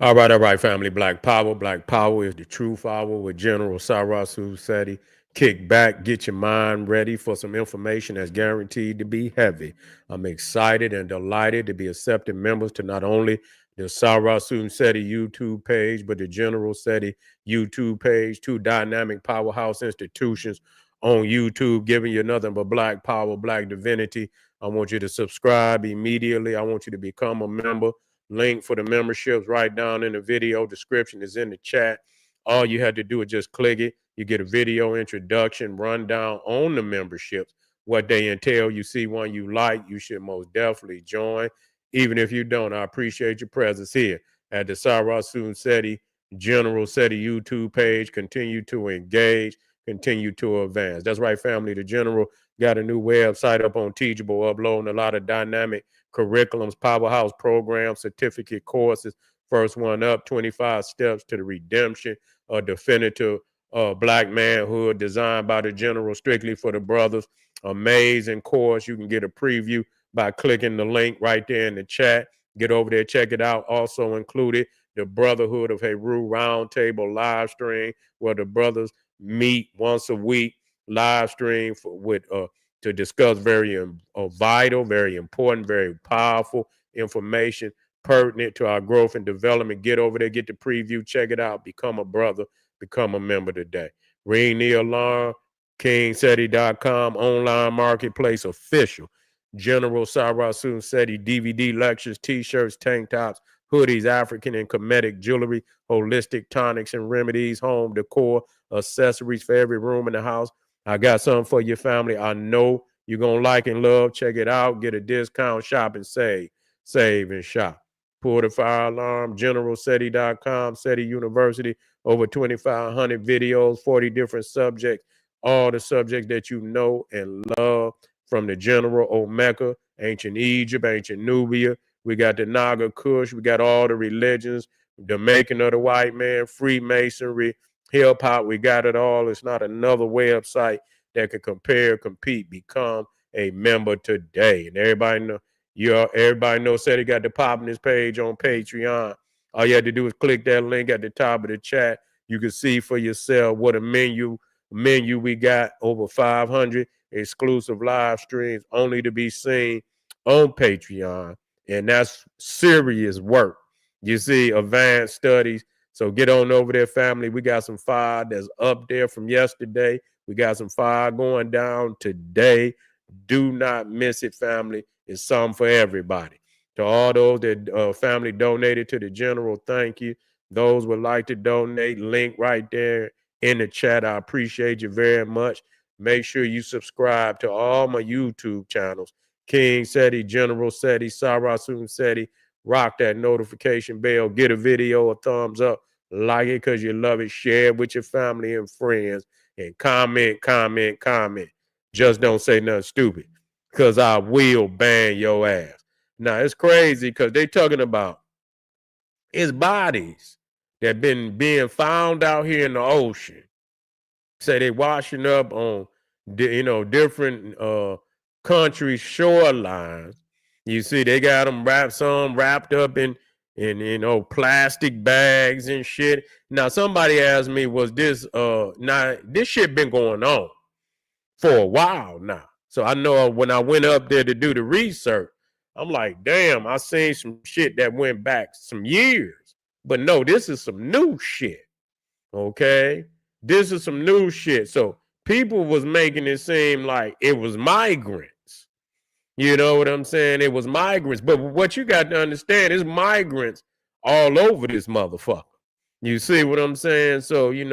All right, family. Black Power. Black Power is the truth hour with General Sarasu Seti. Kick back, get your mind ready for some information that's guaranteed to be heavy. I'm excited and delighted to be accepting members to not only the Sarasu Seti YouTube page, but the General Seti YouTube page, two dynamic powerhouse institutions on YouTube, giving you nothing but black power, black divinity. I want you to subscribe immediately. I want you to become a member. Link for the memberships right down in the video description is in the chat. All you had to do is just click it. You get a video introduction, rundown on the memberships, what they entail. You see one you like, you should most definitely join. Even if you don't, I appreciate your presence here at the Sarasun Seti General Seti YouTube page. Continue to engage, continue to advance. That's right, family. The General got a new website up on Teachable, uploading a lot of dynamic curriculums, powerhouse programs, certificate courses. First one up, 25 Steps to the Redemption, a definitive black manhood designed by the General strictly for the brothers. Amazing course. You can get a preview by clicking the link right there in the chat. Get over there, check it out. Also included the Brotherhood of Heru Roundtable live stream, where the brothers meet once a week, live stream to discuss very vital, very important, very powerful information pertinent to our growth and development. Get over there, get the preview, check it out, become a brother, become a member today. Ring the alarm, kingseti.com, online marketplace official. General Sarasun Seti DVD lectures, t-shirts, tank tops, hoodies, African and Kemetic jewelry, holistic tonics and remedies, home decor, accessories for every room in the house. I got something for your family. I know you're going to like and love. Check it out. Get a discount, shop and save. Save and shop. Pull the fire alarm, generalseti.com, SETI University, over 2,500 videos, 40 different subjects, all the subjects that you know and love from the general Omeka, ancient Egypt, ancient Nubia. We got the Naga Kush. We got all the religions, the making of the white man, Freemasonry, hip hop. We got it all. It's not another website that can compare, compete, become a member today. And everybody knows said he got the pop in his page on Patreon. All you had to do is click that link at the top of the chat. You can see for yourself what a menu we got, over 500 exclusive live streams only to be seen on Patreon. And that's serious work. You see, advanced studies. So get on over there, family. We got some fire that's up there from yesterday. We got some fire going down today. Do not miss it, family. It's something for everybody. To all those that family donated to the general, thank you. Those would like to donate, link right there in the chat. I appreciate you very much. Make sure you subscribe to all my YouTube channels. King Seti, General Seti, Sarasun Seti. Rock that notification bell. Get a video a thumbs up. Like it because you love it. Share it with your family and friends. And comment, comment, comment. Just don't say nothing stupid, because I will ban your ass. Now, it's crazy because they talking about it's bodies that been being found out here in the ocean. Say they washing up on, different countries' shorelines. You see, they got them wrapped up in plastic bags and shit. Now, somebody asked me, was this now this shit been going on for a while now. So I know when I went up there to do the research, I'm like, damn, I seen some shit that went back some years. But no, this is some new shit. Okay? This is some new shit. So people was making it seem like it was migrants. You know what I'm saying? It was migrants. But what you got to understand is migrants all over this motherfucker. You see what I'm saying? So, I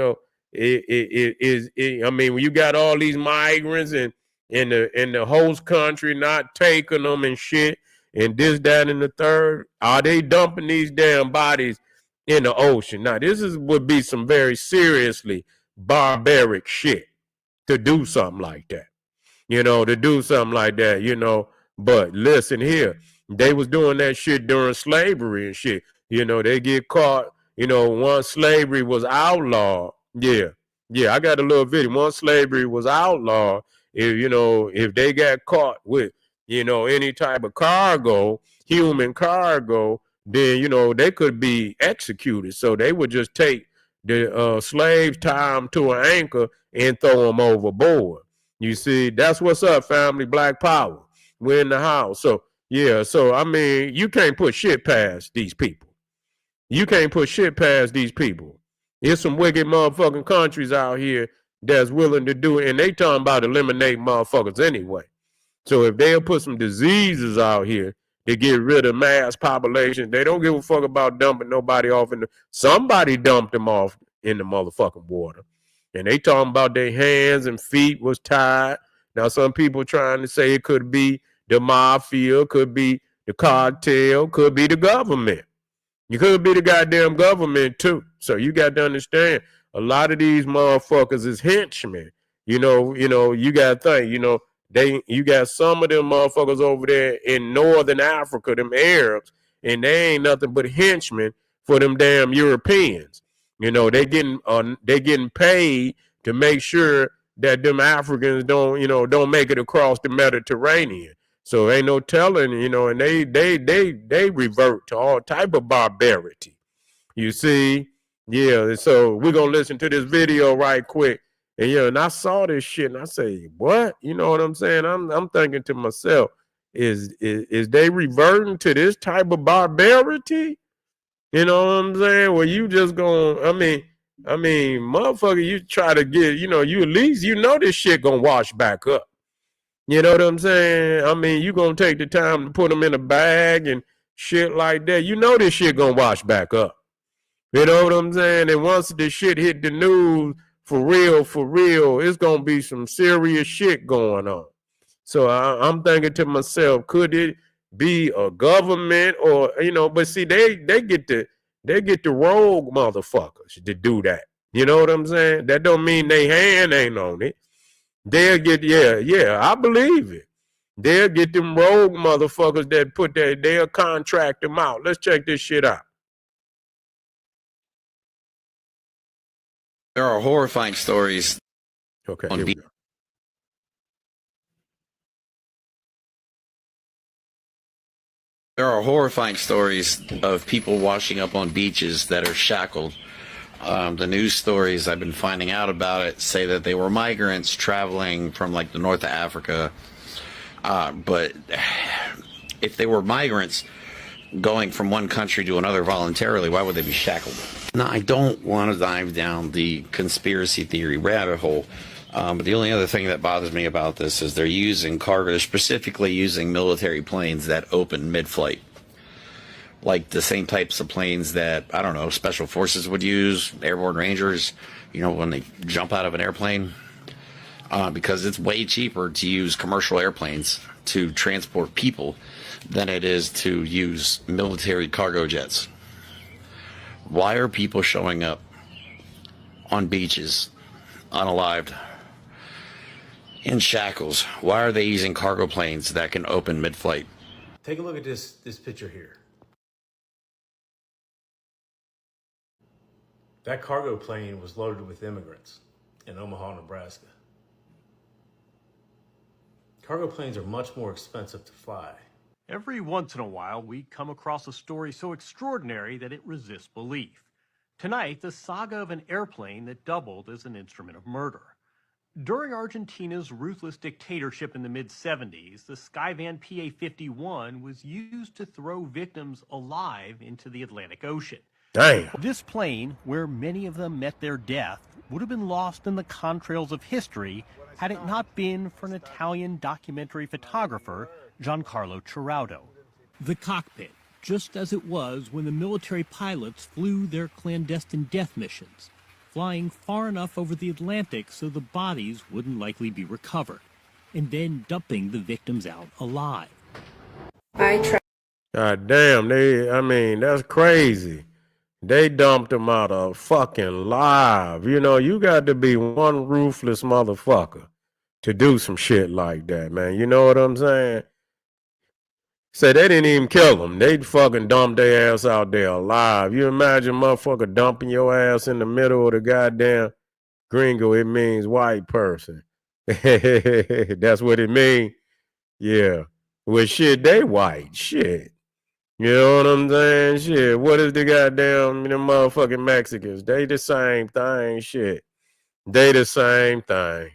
mean, when you got all these migrants and in the host country not taking them and shit, and this, that, and the third, are they dumping these damn bodies in the ocean? Now, would be some very seriously barbaric shit to do something like that. To do something like that, But listen here, they was doing that shit during slavery and shit. They get caught. Once slavery was outlawed. Yeah, yeah, I got a little video. Once slavery was outlawed, if they got caught with, any type of cargo, human cargo, then you know they could be executed. So they would just take the slaves, tie them to an anchor, and throw them overboard. You see, that's what's up, family. Black power. We're in the house. So yeah, so I mean, you can't put shit past these people. You can't put shit past these people. There's some wicked motherfucking countries out here that's willing to do it, and they talking about eliminating motherfuckers anyway. So if they'll put some diseases out here to get rid of mass population, they don't give a fuck about dumping nobody off in the. Somebody dumped them off in the motherfucking water, and they talking about their hands and feet was tied. Now some people trying to say it could be the mafia, could be the cartel, could be the government. You could be the goddamn government too. So you got to understand, a lot of these motherfuckers is henchmen. You know, you got to think, you got some of them motherfuckers over there in Northern Africa, them Arabs, and they ain't nothing but henchmen for them damn Europeans. You know, they getting paid to make sure that them Africans don't make it across the Mediterranean. So ain't no telling, and they revert to all type of barbarity. You see? Yeah, so we're gonna listen to this video right quick. And I saw this shit and I say, what? You know what I'm saying? I'm thinking to myself, is they reverting to this type of barbarity? You know what I'm saying? Well, you just gonna, I mean, motherfucker, you try to get, you at least this shit gonna wash back up. You know what I'm saying? I mean, you gonna take the time to put them in a bag and shit like that. This shit gonna wash back up. You know what I'm saying? And once this shit hit the news, for real, it's gonna be some serious shit going on. So I'm thinking to myself, could it be a government or But see, they get the rogue motherfuckers to do that. You know what I'm saying? That don't mean they hand ain't on it. They'll get, I believe it. They'll get them rogue motherfuckers that they'll contract them out. Let's check this shit out. There are horrifying stories. Okay, here we go. There are horrifying stories of people washing up on beaches that are shackled. The news stories I've been finding out about it say that they were migrants traveling from like the north of Africa. But if they were migrants going from one country to another voluntarily, why would they be shackled? Now, I don't want to dive down the conspiracy theory rabbit hole. But the only other thing that bothers me about this is they're using cargo, they're specifically using military planes that open mid-flight. Like the same types of planes that, I don't know, special forces would use, airborne rangers, when they jump out of an airplane. Because it's way cheaper to use commercial airplanes to transport people than it is to use military cargo jets. Why are people showing up on beaches, unalived, in shackles? Why are they using cargo planes that can open mid-flight? Take a look at this picture here. That cargo plane was loaded with immigrants in Omaha, Nebraska. Cargo planes are much more expensive to fly. Every once in a while, we come across a story so extraordinary that it resists belief. Tonight, the saga of an airplane that doubled as an instrument of murder. During Argentina's ruthless dictatorship in the mid-70s, the Skyvan PA-51 was used to throw victims alive into the Atlantic Ocean. Damn. This plane, where many of them met their death, would have been lost in the contrails of history had it not been for an Italian documentary photographer, Giancarlo Ciraudo. The cockpit, just as it was when the military pilots flew their clandestine death missions, flying far enough over the Atlantic so the bodies wouldn't likely be recovered, and then dumping the victims out alive. God damn, that's crazy. They dumped them out of fucking live. You got to be one ruthless motherfucker to do some shit like that, man. You know what I'm saying? Say they didn't even kill them. They fucking dumped their ass out there alive. You imagine motherfucker dumping your ass in the middle of the goddamn gringo. It means white person. That's what it means. Yeah. Well, shit, they white. Shit. You know what I'm saying? Shit. What is the goddamn them motherfucking Mexicans? They the same thing. Shit. They the same thing.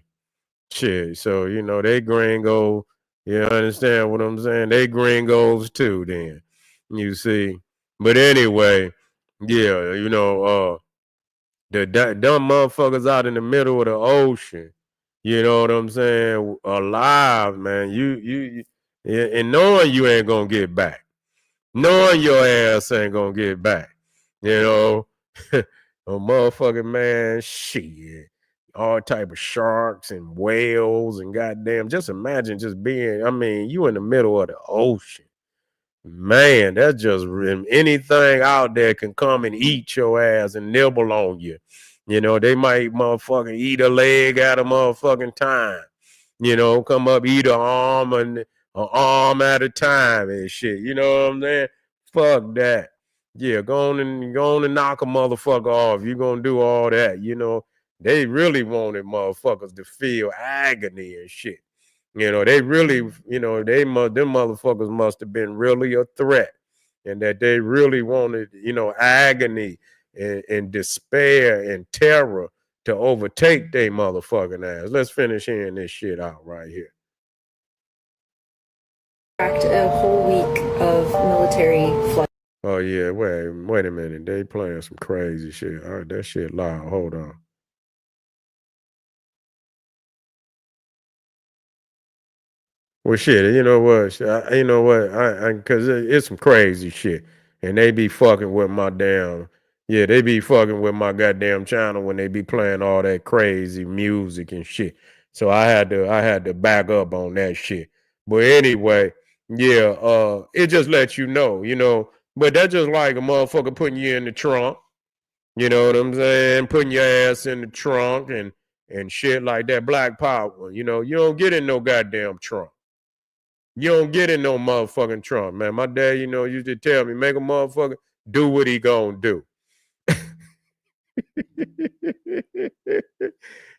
Shit. So, they gringo. You understand what I'm saying? They gringos too, then. You see. But anyway, yeah, the dumb motherfuckers out in the middle of the ocean, you know what I'm saying, alive, man. And knowing you ain't gonna get back. Knowing your ass ain't gonna get back. You know. A motherfucking man, shit. All type of sharks and whales and goddamn. Just imagine just being, you in the middle of the ocean. Man, that's just anything out there can come and eat your ass and nibble on you. They might motherfucking eat a leg at a motherfucking time. Come up, eat an arm at a time and shit. You know what I'm saying? Fuck that. Yeah, go on and knock a motherfucker off. You gonna do all that. They really wanted motherfuckers to feel agony and shit. They really, them motherfuckers must have been really a threat, and that they really wanted, agony and despair and terror to overtake they motherfucking ass. Let's finish hearing this shit out right here. A whole week of military flight. Oh yeah, wait a minute. They playing some crazy shit. All right, that shit loud. Hold on. Well, shit, you know what? Because it's some crazy shit, and they be fucking with they be fucking with my goddamn channel when they be playing all that crazy music and shit. So I had to back up on that shit. But anyway, yeah, it just lets you know. But that's just like a motherfucker putting you in the trunk. You know what I'm saying? Putting your ass in the trunk and shit like that. Black power. You don't get in no goddamn trunk. You don't get in no motherfucking trunk, man. My dad, used to tell me, make a motherfucker do what he gonna do. You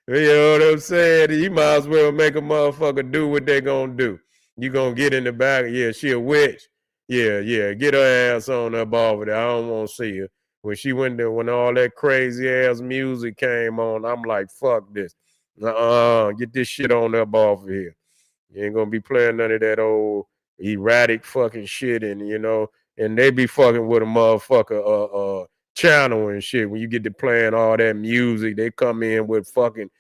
know what I'm saying? You might as well make a motherfucker do what they gonna do. You gonna get in the back, yeah, she a witch. Yeah, get her ass on up over there. I don't want to see her. When she went there, when all that crazy ass music came on, I'm like, fuck this. Get this shit on up off of here. You ain't gonna be playing none of that old erratic fucking shit, and they be fucking with a motherfucker channel and shit. When you get to playing all that music, they come in with fucking,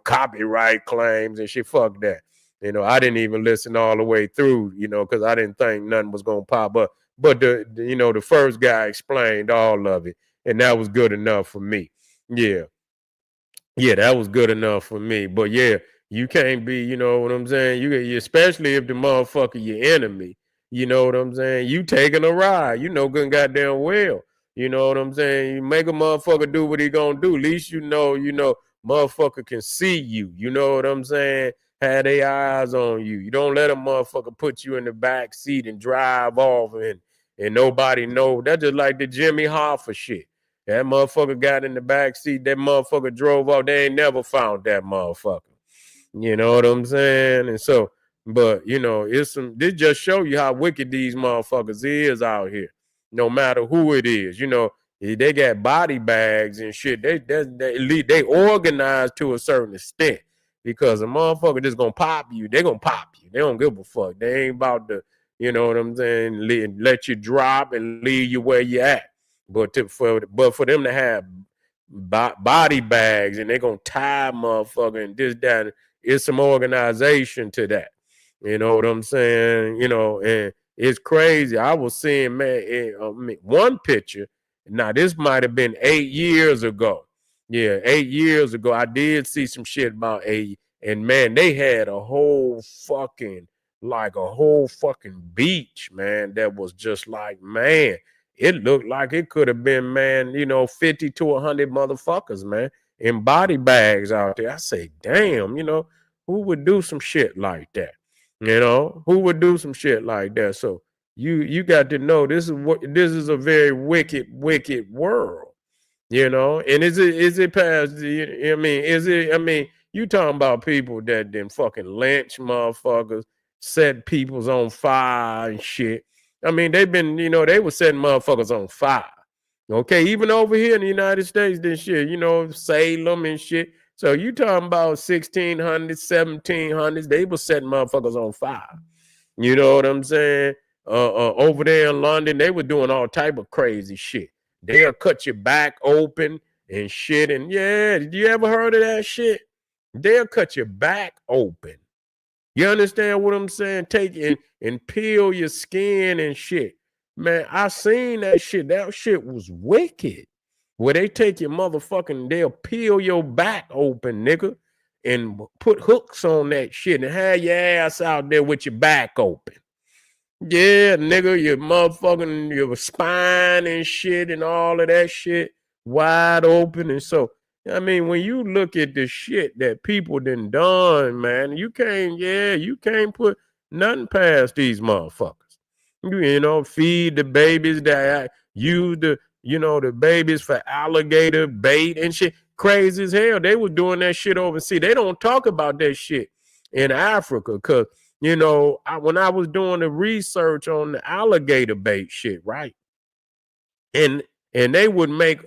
copyright claims and shit. Fuck that. I didn't even listen all the way through, because I didn't think nothing was gonna pop up. But the first guy explained all of it, and that was good enough for me. Yeah. Yeah, that was good enough for me. But yeah, you can't be, you know what I'm saying? You especially if the motherfucker your enemy, you know what I'm saying? You taking a ride, good and goddamn well. You know what I'm saying? You make a motherfucker do what he gonna do. At least motherfucker can see you. You know what I'm saying? Have their eyes on you. You don't let a motherfucker put you in the back seat and drive off and nobody know. That's just like the Jimmy Hoffa shit. That motherfucker got in the back seat. That motherfucker drove off. They ain't never found that motherfucker. You know what I'm saying? And so, but this just show you how wicked these motherfuckers is out here. No matter who it is, they got body bags and shit. They organize to a certain extent because a motherfucker just gonna pop you. They gonna pop you. They don't give a fuck. They ain't about to, you know what I'm saying, let you drop and leave you where you at. But for them to have body bags and they're gonna tie motherfucker and this, that, it's some organization to that. You know what I'm saying? And it's crazy. I was seeing, man, one picture. Now, this might have been 8 years ago. Yeah, 8 years ago, I did see some shit about and man, they had a whole fucking beach, man, that was just like, man, it looked like it could have been, man, 50 to 100 motherfuckers, man, in body bags out there. I say, damn, who would do some shit like that? Who would do some shit like that? So you got to know this is a very wicked world, and is it past you talking about people that then fucking lynch motherfuckers, set peoples on fire and shit. I mean, they've been, they were setting motherfuckers on fire. Okay, even over here in the United States, this shit, Salem and shit. So you talking about 1600s, 1700s, they were setting motherfuckers on fire. You know what I'm saying? Over there in London, they were doing all type of crazy shit. They'll cut your back open and shit. And yeah, did you ever heard of that shit? They'll cut your back open. You understand what I'm saying? Take it and peel your skin and shit. Man, I seen that shit. That shit was wicked. Where they take your motherfucking, they'll peel your back open, nigga, and put hooks on that shit and have your ass out there with your back open. Yeah, nigga, your motherfucking, your spine and shit and all of that shit wide open. And so, I mean, when you look at the shit that people done, man, you can't put nothing past these motherfuckers. Feed the babies that use the babies for alligator bait and shit. Crazy as hell. They were doing that shit overseas. They don't talk about that shit in Africa because, when I was doing the research on the alligator bait shit, right? And they would make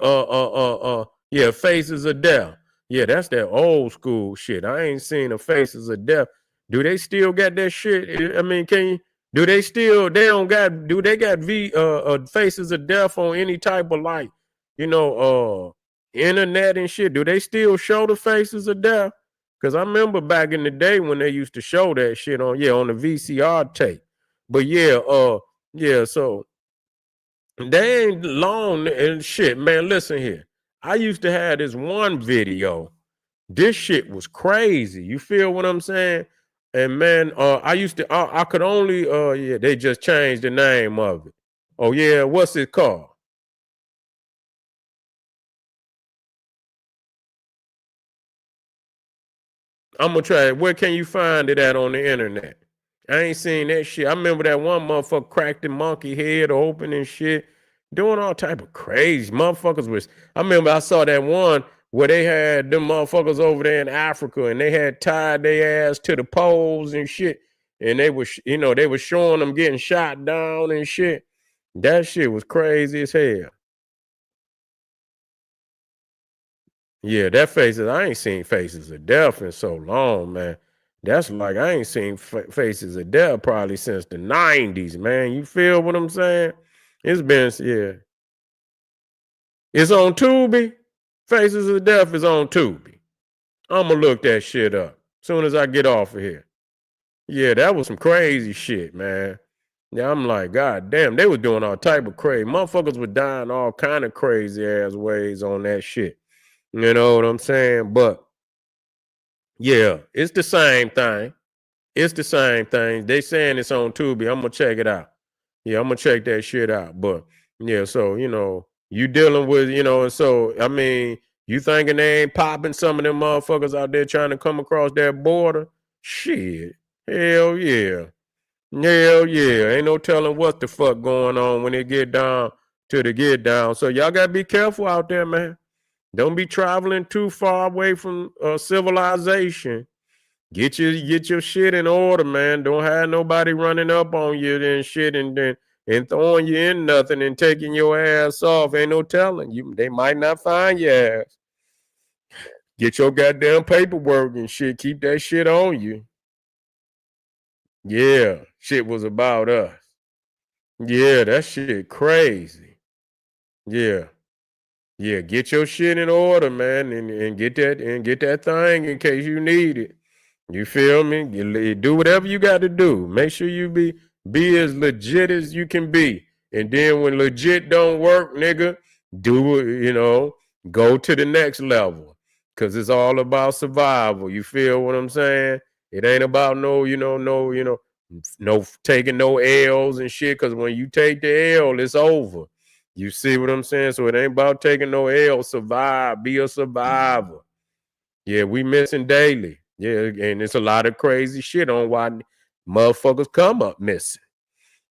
faces of death. Yeah, that's that old school shit. I ain't seen the faces of death. Do they still got that shit? I mean, do they got faces of death on any type of internet and shit? Do they still show the faces of death? Because I remember back in the day when they used to show that shit on the VCR tape. But so they ain't long and shit, man. Listen here. I used to have this one video. This shit was crazy. You feel what I'm saying? And man, I could only, they just changed the name of it. Oh yeah, what's it called? I'm gonna try it. Where can you find it at on the internet? I ain't seen that shit. I remember that one motherfucker cracked the monkey head open and shit, doing all type of crazy motherfuckers. I remember I saw that one where they had them motherfuckers over there in Africa and they had tied their ass to the poles and shit. And they were, they were showing them getting shot down and shit. That shit was crazy as hell. Yeah, I ain't seen faces of death in so long, man. That's like I ain't seen faces of death probably since the 90s, man. You feel what I'm saying? It's been, yeah. It's on Tubi. Faces of Death is on Tubi. I'm going to look that shit up as soon as I get off of here. Yeah, that was some crazy shit, man. Yeah, I'm like, God damn, they were doing all type of crazy. Motherfuckers were dying all kind of crazy ass ways on that shit. You know what I'm saying? But yeah, it's the same thing. It's the same thing. They saying it's on Tubi. I'm gonna check it out. Yeah, I'm gonna check that shit out. But yeah, so you dealing with, and so I mean, you thinking they ain't popping some of them motherfuckers out there trying to come across that border? Shit. Hell yeah. Hell yeah. Ain't no telling what the fuck going on when they get down to the get down. So y'all gotta be careful out there, man. Don't be traveling too far away from civilization. Get your shit in order, man. Don't have nobody running up on you and shit and throwing you in nothing and taking your ass off. Ain't no telling. They might not find your ass. Get your goddamn paperwork and shit. Keep that shit on you. Yeah, shit was about us. Yeah, that shit crazy. Yeah. Yeah, get your shit in order, man, and get that thing in case you need it. You feel me? You do whatever you got to do. Make sure you be as legit as you can be. And then when legit don't work, nigga, do it, go to the next level. Cause it's all about survival. You feel what I'm saying? It ain't about no taking no L's and shit. Cause when you take the L, it's over. You see what I'm saying? So it ain't about taking no L. Survive. Be a survivor. Yeah, we missing daily. Yeah, and it's a lot of crazy shit on why motherfuckers come up missing.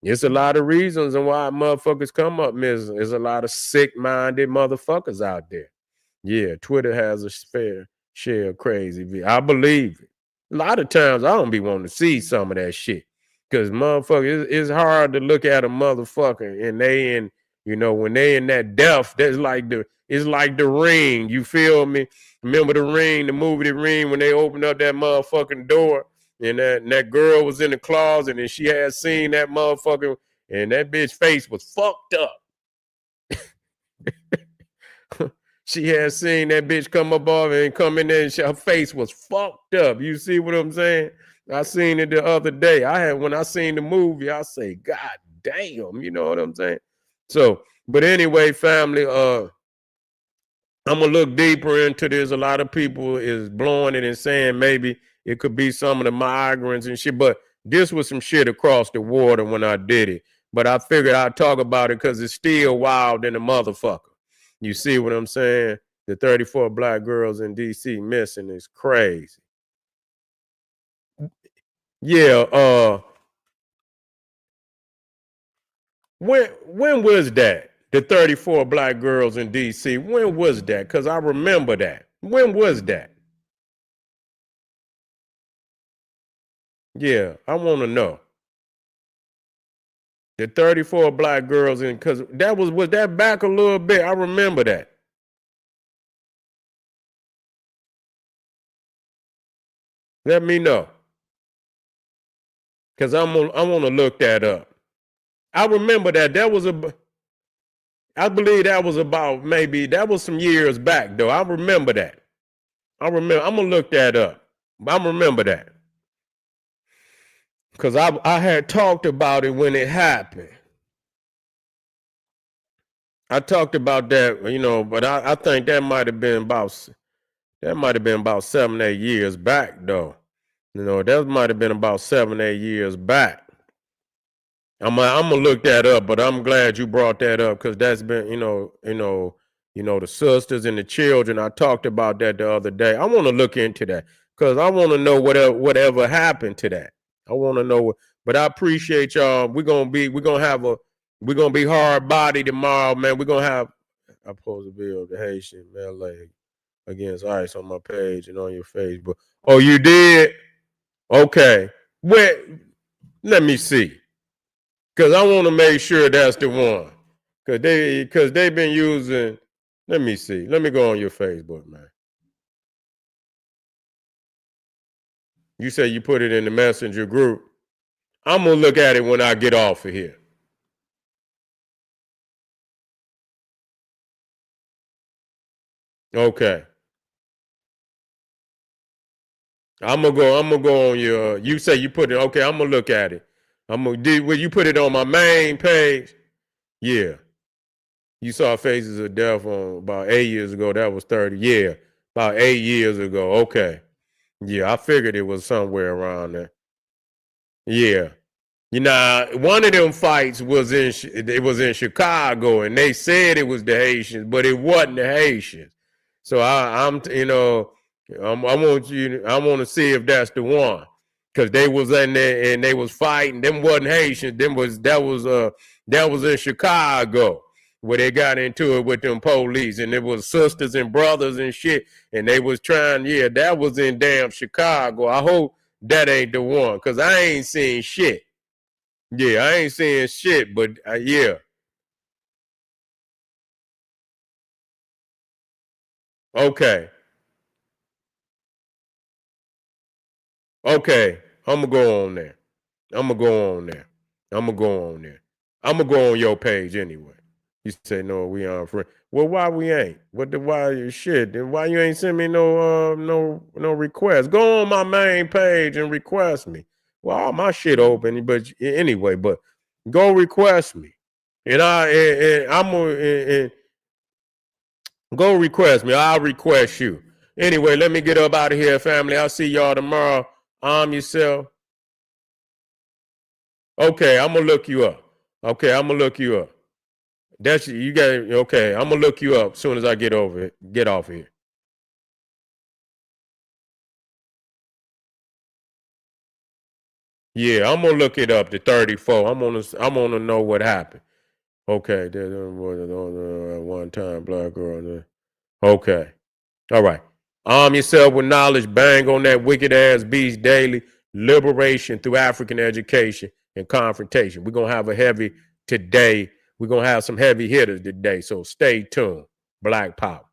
It's a lot of reasons on why motherfuckers come up missing. There's a lot of sick-minded motherfuckers out there. Yeah, Twitter has a fair share of crazy. I believe it. A lot of times I don't be wanting to see some of that shit. Cause motherfucker, it's hard to look at a motherfucker and they in, when they in that death, it's like the Ring. You feel me? Remember the Ring, the movie The Ring, when they opened up that motherfucking door and that girl was in the closet and she had seen that motherfucker and that bitch face was fucked up. She had seen that bitch come up off and come in there and her face was fucked up. You see what I'm saying? I seen it the other day. When I seen the movie, I say, God damn, you know what I'm saying? So, but anyway, family, I'm gonna look deeper into this. A lot of people is blowing it and saying maybe it could be some of the migrants and shit, but this was some shit across the water when I did it. But I figured I'd talk about it because it's still wild in the motherfucker. You see what I'm saying? The 34 black girls in DC missing is crazy. Yeah, when was that? The 34 black girls in DC. When was that? Because I remember that. When was that? Yeah, I want to know. The 34 black girls in, because was that back a little bit? I remember that. Let me know. Because I want to look that up. I remember that. I believe that was about that was some years back, though. I remember that. I'm going to look that up. I remember that. Because I had talked about it when it happened. I talked about that, but I think that might have been about 7, 8 years back, though. That might have been about 7, 8 years back. I'm gonna look that up, but I'm glad you brought that up because that's been, the sisters and the children. I talked about that the other day. I want to look into that because I want to know whatever happened to that. I want to know. But I appreciate y'all. We're gonna be hard body tomorrow, man. We're gonna have. I post a bill of the Haitian melee against ICE on my page and on your Facebook. Oh, you did? Okay. Let me see. Because I want to make sure that's the one. Because they've been using. Let me see. Let me go on your Facebook, man. You say you put it in the messenger group. I'm going to look at it when I get off of here. Okay. I'm gonna go on your. You say you put it. Okay, I'm gonna look at it. Will you put it on my main page? Yeah. You saw Faces of Death on about 8 years ago. That was 30. Yeah, about 8 years ago. Okay. Yeah, I figured it was somewhere around there. Yeah. One of them fights was in Chicago, and they said it was the Haitians, but it wasn't the Haitians. So I want to see if that's the one, because they was in there and they was fighting. Them wasn't Haitians. That was in Chicago where they got into it with them police, and it was sisters and brothers and shit, and they was trying. Yeah, that was in damn Chicago. I hope that ain't the one, because I ain't seen shit. Yeah, I ain't saying shit, but yeah. Okay. Okay. I'm going to go on there. I'm going to go on there. I'm going to go on there. I'm going to go on your page anyway. You say, no, we aren't friends. Well, why we ain't? Why shit? Then why you ain't send me no request? Go on my main page and request me. Well, all my shit open, but anyway, but go request me. And I'm gonna go request me. I'll request you. Anyway, let me get up out of here, family. I'll see y'all tomorrow. Arm yourself. Okay, I'm gonna look you up. Okay, I'm gonna look you up. That's you got. Okay, I'm gonna look you up as soon as I get off here. Yeah, I'm gonna look it up. The 34. I'm gonna know what happened. Okay, there was one time black girl. Okay. All right. Arm yourself with knowledge. Bang on that wicked ass beast daily. Liberation through African education. and confrontation. We're going to have a heavy today. We're going to have some heavy hitters today. So stay tuned. Black Power.